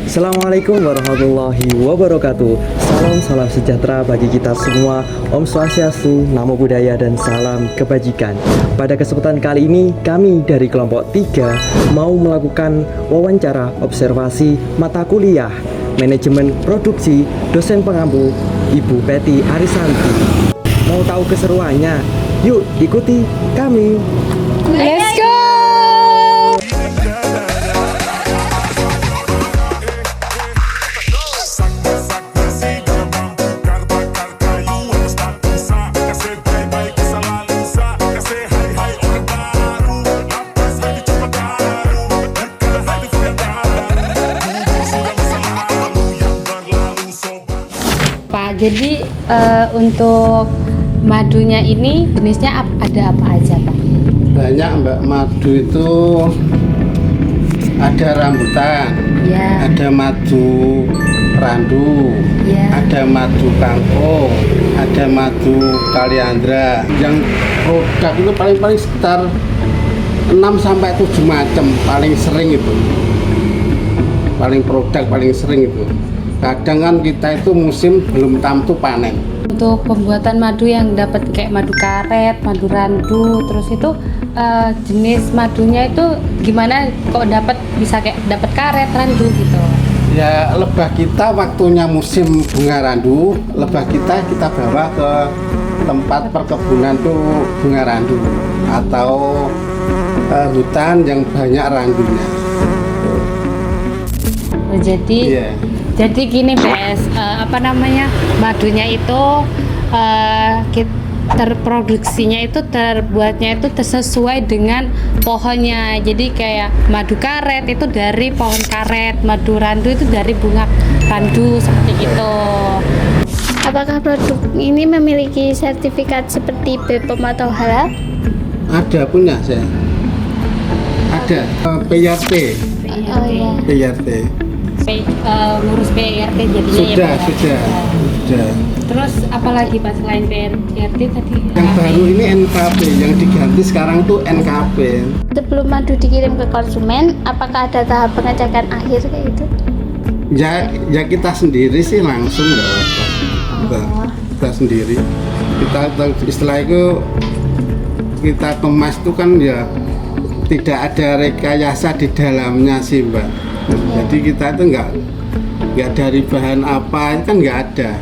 Assalamualaikum warahmatullahi wabarakatuh. Salam sejahtera bagi kita semua. Om Swastiastu, Namo Buddhaya, dan salam kebajikan. Pada kesempatan kali ini, kami dari kelompok 3 mau melakukan wawancara observasi mata kuliah Manajemen Produksi dosen pengampu Ibu Peti Arisanti. Mau tahu keseruannya? Yuk ikuti kami. Let's go! Pak, jadi untuk madunya ini jenisnya ada apa aja, Pak? Banyak, Mbak. Madu itu ada rambutan, Ya. ada madu randu, Ya. ada madu kangkung, ada madu kaliandra. Yang produk itu paling sekitar 6 sampai 7 macam paling sering itu. Paling sering itu. Kadang kan kita itu musim belum tentu panen. Untuk pembuatan madu yang dapat kayak madu karet, madu randu, terus itu jenis madunya itu gimana kok bisa kayak dapat karet, randu gitu? Ya, lebah kita waktunya musim bunga randu, lebah kita bawa ke tempat perkebunan tuh bunga randu atau hutan yang banyak randunya. Iya. Jadi gini, BS, madunya itu terproduksinya itu terbuatnya itu sesuai dengan pohonnya. Jadi kayak madu karet itu dari pohon karet, madu randu itu dari bunga randu, seperti itu. Apakah produk ini memiliki sertifikat seperti BPOM atau halal? Ada punya saya. Ada PRT. Oh iya. PRT. Ngurus PRT jadinya Sudah. Terus apalagi Pak selain PRT tadi? Yang baru ini NKP, yang diganti sekarang tuh NKP. Sebelum madu dikirim ke konsumen, apakah ada tahap pengecekan akhir kayak gitu? Ya kita sendiri sih langsung nggak apa-apa. Kita sendiri. Kita istilah itu kita kemas itu kan ya tidak ada rekayasa di dalamnya sih, Mbak. Jadi kita itu nggak dari bahan apa kan nggak ada.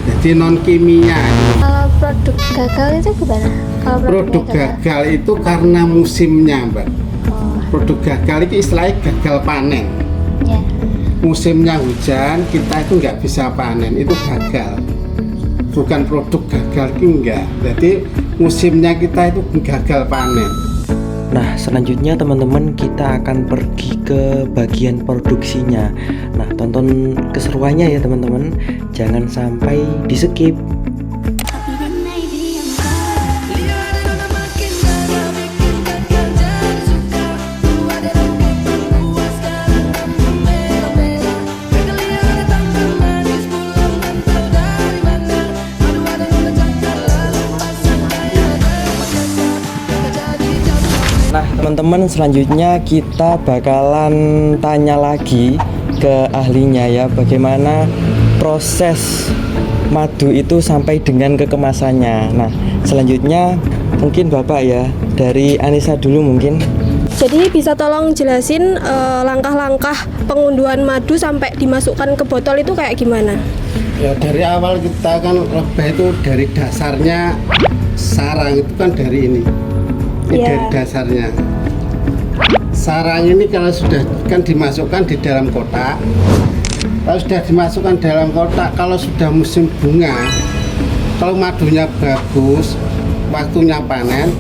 Jadi non kimia. Kalau produk gagal itu gimana? Kalau Produk gagal itu karena musimnya, Mbak. Produk gagal itu istilahnya gagal panen. Ya. Musimnya hujan, kita itu nggak bisa panen, itu gagal. Bukan produk gagal itu enggak. Jadi musimnya kita itu gagal panen. Nah, selanjutnya teman-teman kita akan pergi ke bagian produksinya. Nah, tonton keseruannya ya teman-teman. Jangan sampai di-skip. Nah teman-teman, selanjutnya kita bakalan tanya lagi ke ahlinya ya, bagaimana proses madu itu sampai dengan kekemasannya. Nah selanjutnya mungkin Bapak ya, dari Anissa dulu mungkin. Jadi bisa tolong jelasin langkah-langkah pengunduhan madu sampai dimasukkan ke botol itu kayak gimana? Ya dari awal kita kan lebah itu dari dasarnya sarang itu kan dari ini. Ini dari dasarnya. Sarang ini kalau sudah kan dimasukkan di dalam kotak. Kalau sudah dimasukkan dalam kotak, kalau sudah musim bunga, kalau madunya bagus, waktunya panen,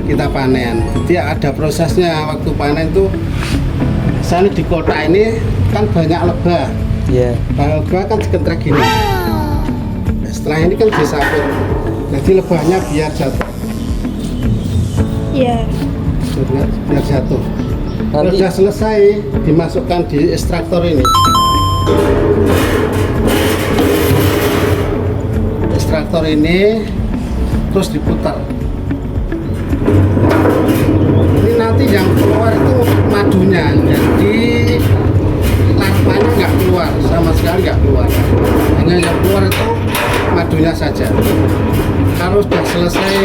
kita panen. Jadi ada prosesnya waktu panen tuh. Misalnya di kotak ini kan banyak lebah. Iya. Lebah kan dikentrek gini. Nah, setelah ini kan disapu. Jadi lebahnya biar jatuh. Iya. Biar jatuh. Kalau Nanti sudah selesai, dimasukkan di ekstraktor ini. Ekstraktor ini terus diputar. Ini nanti yang keluar itu madunya. Jadi sekali nggak keluar. Hanya yang keluar itu madunya saja. Kalau sudah selesai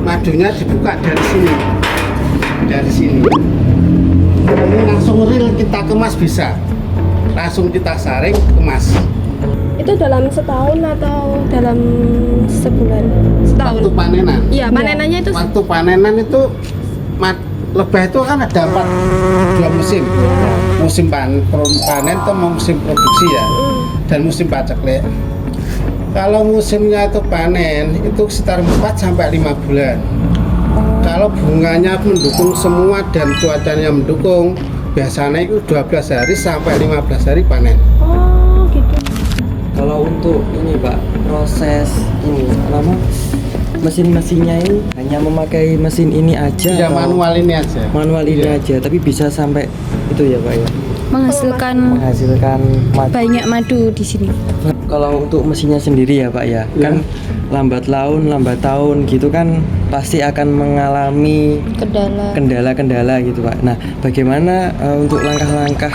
madunya dibuka dari sini. Dari sini. Ini langsung real kita kemas bisa. Langsung kita saring kemas. Itu dalam setahun atau dalam sebulan? Setahun. Waktu panenan. Iya, panenannya itu Waktu panenan itu lebah itu kan ada dua musim. Musim panen itu musim produksi ya. Dan musim paceklik. Kalau musimnya itu panen itu sekitar 4 sampai 5 bulan. Kalau bunganya mendukung semua dan cuacanya mendukung, biasanya itu 12 hari sampai 15 hari panen. Oh, gitu. Kalau untuk ini Pak, proses ini apa? Mesin-mesinnya ini hanya memakai mesin ini aja Ya atau manual ini aja. manual ini Iya. aja, tapi bisa sampai itu ya Pak ya, Menghasilkan menghasilkan madu. banyak madu di sini. Kalau untuk mesinnya sendiri ya Pak ya, Iya. kan lambat laun, lambat tahun gitu kan pasti akan mengalami Kendala. kendala-kendala gitu Pak. Nah, bagaimana untuk langkah-langkah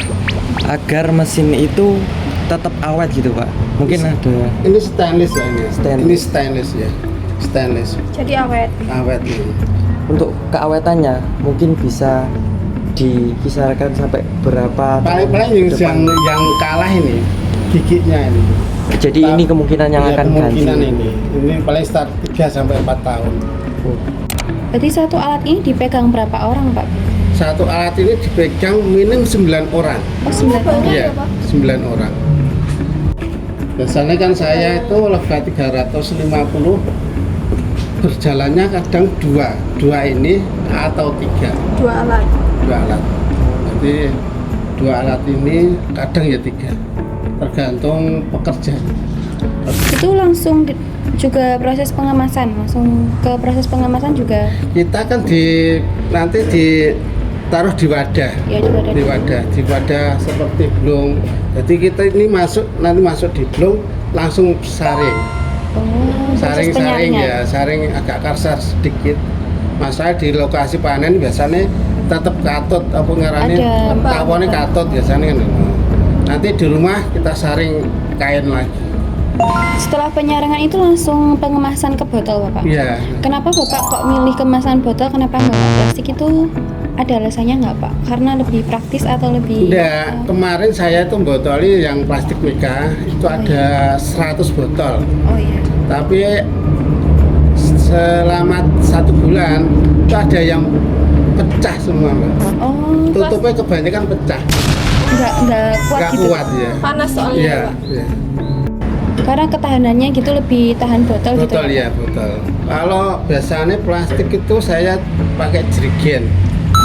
agar mesin itu tetap awet gitu Pak? Mungkin ada Ini stainless ya ini. Stainless. Ini stainless ya. Stainless. Jadi awet. Awet ini. untuk keawetannya mungkin bisa dikisarkan sampai berapa Paling-paling tahun ke depan? yang kalah ini giginya ini. Jadi ini kemungkinan yang Ya, akan ganti. kemungkinan ini paling start 3 sampai 4 tahun. Berarti satu alat ini dipegang berapa orang, Pak? Satu alat ini dipegang minim 9 orang. Oh, 9 orang. Iya, 9 orang. Biasanya kan saya itu lebah 350 berjalannya kadang dua ini atau 3 Dua alat. alat. Jadi 2 alat ini kadang ya 3, tergantung pekerja. Itu langsung juga proses pengemasan, langsung ke proses pengemasan juga Kita kan nanti ditaruh di wadah. ya juga ada. Di wadah seperti blong. Jadi kita ini nanti masuk di blong langsung saring. Oh, proses Saring-saring penyaringan. ya, saring agak kasar sedikit. Masalah di lokasi panen biasanya tetap katut apa ngarane Ada tawonnya katut biasanya kan. Nanti di rumah kita saring kain lagi. Setelah penyaringan itu langsung pengemasan ke botol, Bapak. Iya. Kenapa Bapak kok milih kemasan botol? Kenapa nggak plastik itu? Ada alasannya nggak, Pak? Karena lebih praktis atau lebih? Enggak, kemarin saya itu botoli yang plastik mika itu ada 100 botol. Oh iya. Tapi selama 1 bulan itu ada yang pecah semua, Mbak. Oh, Tutupnya kebanyakan pecah, nggak kuat nggak gitu. kuat ya. Panas soalnya. Iya, Pak. iya. Karena ketahanannya gitu lebih tahan botol, gitu. Botol ya, botol. Kalau biasanya plastik itu saya pakai jerigen,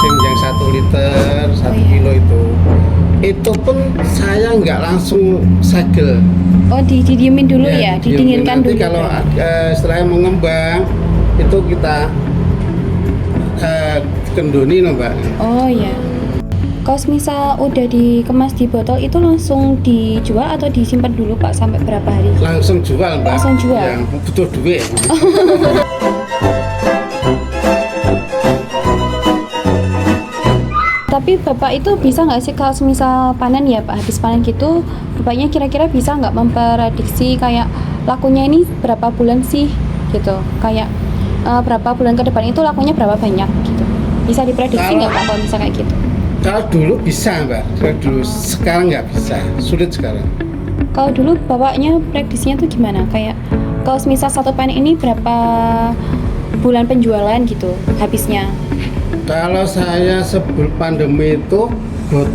yang 1 liter, 1 Oh, iya. kilo itu. Itu pun saya nggak langsung segel. Oh, didiemin dulu ya, didinginkan nanti dulu. kalau setelah mengembang itu kita kendoni loh Mbak. Oh iya. Kalau misal udah dikemas di botol itu langsung dijual atau disimpan dulu, Pak, sampai berapa hari? Langsung jual Mbak. Langsung jual? Yang butuh duit. Tapi Bapak itu bisa nggak sih kalau misal panen ya Pak, habis panen gitu, Bapaknya kira-kira bisa nggak memprediksi kayak lakunya ini berapa bulan sih gitu, kayak berapa bulan ke depan itu lakunya berapa banyak gitu, bisa diprediksi nggak Pak kalau bisa kayak gitu? Kalau dulu bisa Mbak, kalau dulu sekarang nggak bisa, sulit sekarang. Kalau dulu Bapaknya prediksinya tuh gimana, kayak kalau misal satu panen ini berapa bulan penjualan gitu habisnya? Kalau saya sebelum pandemi itu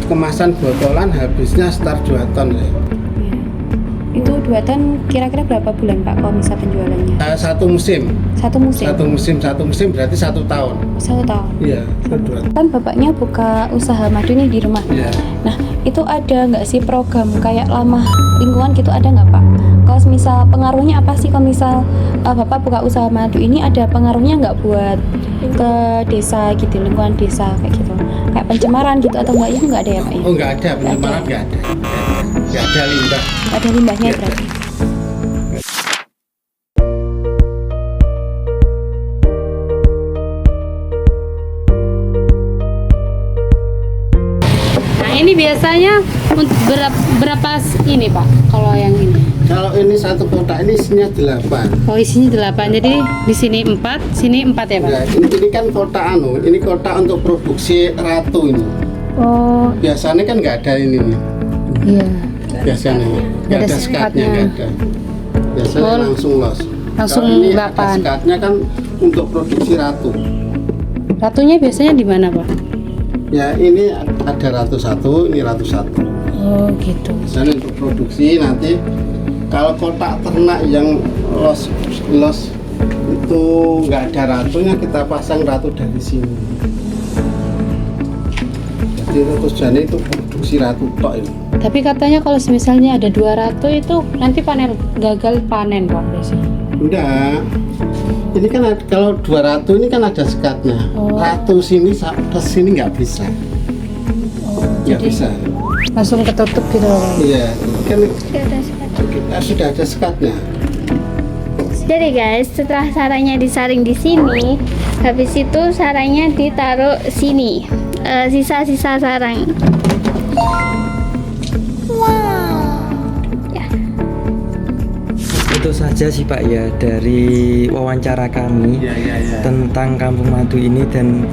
kemasan botolan habisnya sekitar 2 ton ya. Itu 2 ton kira-kira berapa bulan Pak kalau misal penjualannya? Satu musim, Satu musim? satu musim berarti 1 tahun. 1 tahun. Iya, itu 2 tahun. Kan Bapaknya buka usaha madu nih di rumah. Iya. Nah, itu ada nggak sih program kayak ramah lingkungan gitu, ada nggak Pak? Kalau misal pengaruhnya apa sih kalau misal Bapak buka usaha madu ini, ada pengaruhnya nggak buat ke desa gitu, lingkungan desa kayak gitu? Kayak pencemaran gitu atau enggak, ya nggak ada ya Pak ya? Oh nggak ada, pencemaran nggak ada. Nggak ada limbah. Nggak ada limbahnya Nggak ada. berarti? Nah Ini biasanya untuk berapa ini Pak? Kalau yang ini? Kalau ini satu kotak ini isinya 8. Oh isinya 8. Jadi di sini 4, sini 4 ya Pak? Ya, ini kan kotak ini kotak untuk produksi ratu ini. Oh Biasanya kan nggak ada ini nih. iya. Biasanya nggak ada sekatnya, nggak ada. Biasanya Oh, langsung los. langsung Kalau ini 8. ada sekatnya kan untuk produksi ratu. Ratunya biasanya di mana Pak? Ya ini ada ratu 1, ini ratu 1. Oh gitu. Misalnya untuk produksi nanti kalau kotak ternak yang los itu nggak ada ratunya, kita pasang ratu dari sini. Jadi tujuannya itu produksi ratu tok ini. Tapi katanya kalau misalnya ada 2 ratu itu nanti gagal panen Pak biasanya. Enggak. Ini kan kalau 2 ratu ini kan ada sekatnya. Oh. Ratu sini sampai sini nggak bisa. Nggak jadi- bisa. Langsung ketutup gitu loh. Iya, kan Sudah ada sekat. sudah ada sekatnya. Jadi guys, setelah sarangnya disaring di sini, habis itu sarangnya ditaruh sini. Sisa-sisa sarang. Ya. Itu saja sih Pak ya dari wawancara kami Iya. tentang Kampung Madu ini, dan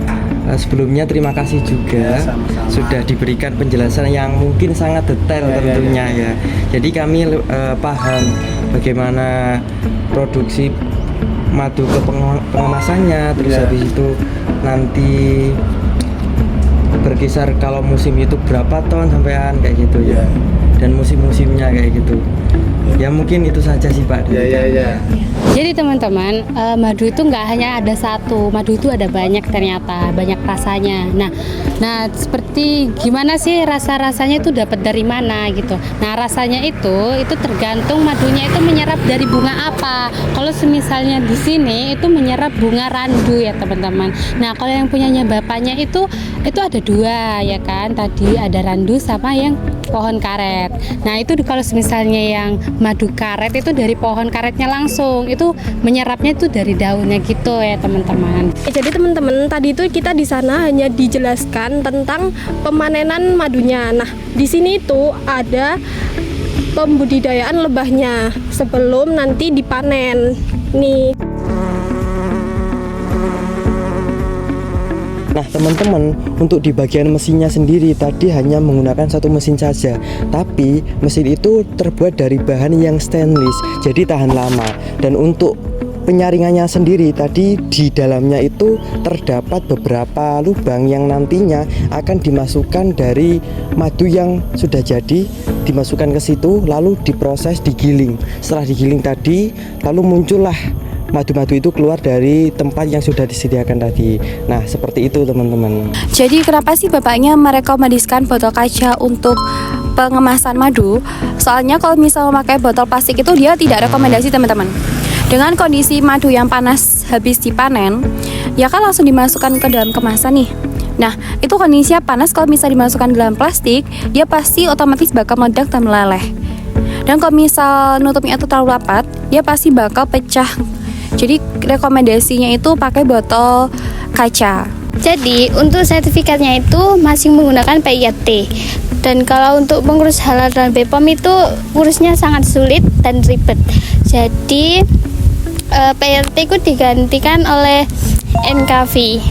sebelumnya terima kasih juga Ya, sama-sama. sudah diberikan penjelasan yang mungkin sangat detail tentunya ya. Jadi kami paham bagaimana produksi madu ke pengemasannya, terus Ya. habis itu nanti berkisar kalau musim itu berapa ton sampean kayak gitu ya, dan musim-musimnya kayak gitu. Ya mungkin itu saja sih Pak. Ya. Jadi teman-teman, madu itu nggak hanya ada satu, madu itu ada banyak ternyata, banyak rasanya. Nah seperti gimana sih rasa-rasanya itu dapat dari mana gitu. Nah rasanya itu tergantung madunya itu menyerap dari bunga apa. Kalau misalnya di sini itu menyerap bunga randu ya teman-teman. Nah kalau yang punyanya bapaknya itu ada 2 ya kan. Tadi ada randu sama yang pohon karet. Nah itu kalau misalnya yang madu karet itu dari pohon karetnya langsung, itu menyerapnya itu dari daunnya gitu ya teman-teman. Jadi teman-teman, tadi itu kita di sana hanya dijelaskan tentang pemanenan madunya. Nah, di sini itu ada pembudidayaan lebahnya sebelum nanti dipanen. Nih. Nah teman-teman, untuk di bagian mesinnya sendiri tadi hanya menggunakan satu mesin saja, tapi mesin itu terbuat dari bahan yang stainless, jadi tahan lama. Dan untuk penyaringannya sendiri tadi di dalamnya itu terdapat beberapa lubang yang nantinya akan dimasukkan dari madu yang sudah jadi, dimasukkan ke situ lalu diproses, digiling. Setelah digiling tadi lalu muncullah madu-madu itu keluar dari tempat yang sudah disediakan tadi. Nah seperti itu teman-teman. Jadi kenapa sih bapaknya merekomendasikan botol kaca untuk pengemasan madu? Soalnya kalau misal memakai botol plastik itu dia tidak rekomendasi teman-teman. Dengan kondisi madu yang panas habis dipanen, ya kan langsung dimasukkan ke dalam kemasan nih. Nah itu kondisinya panas, kalau misal dimasukkan dalam plastik, dia pasti otomatis bakal meledak dan meleleh. Dan kalau misal nutupnya itu terlalu rapat, dia pasti bakal pecah. Jadi rekomendasinya itu pakai botol kaca. Jadi untuk sertifikatnya itu masih menggunakan PIAT. Dan kalau untuk pengurus halal dan BPOM itu urusnya sangat sulit dan ribet. Jadi PIAT itu digantikan oleh NKV.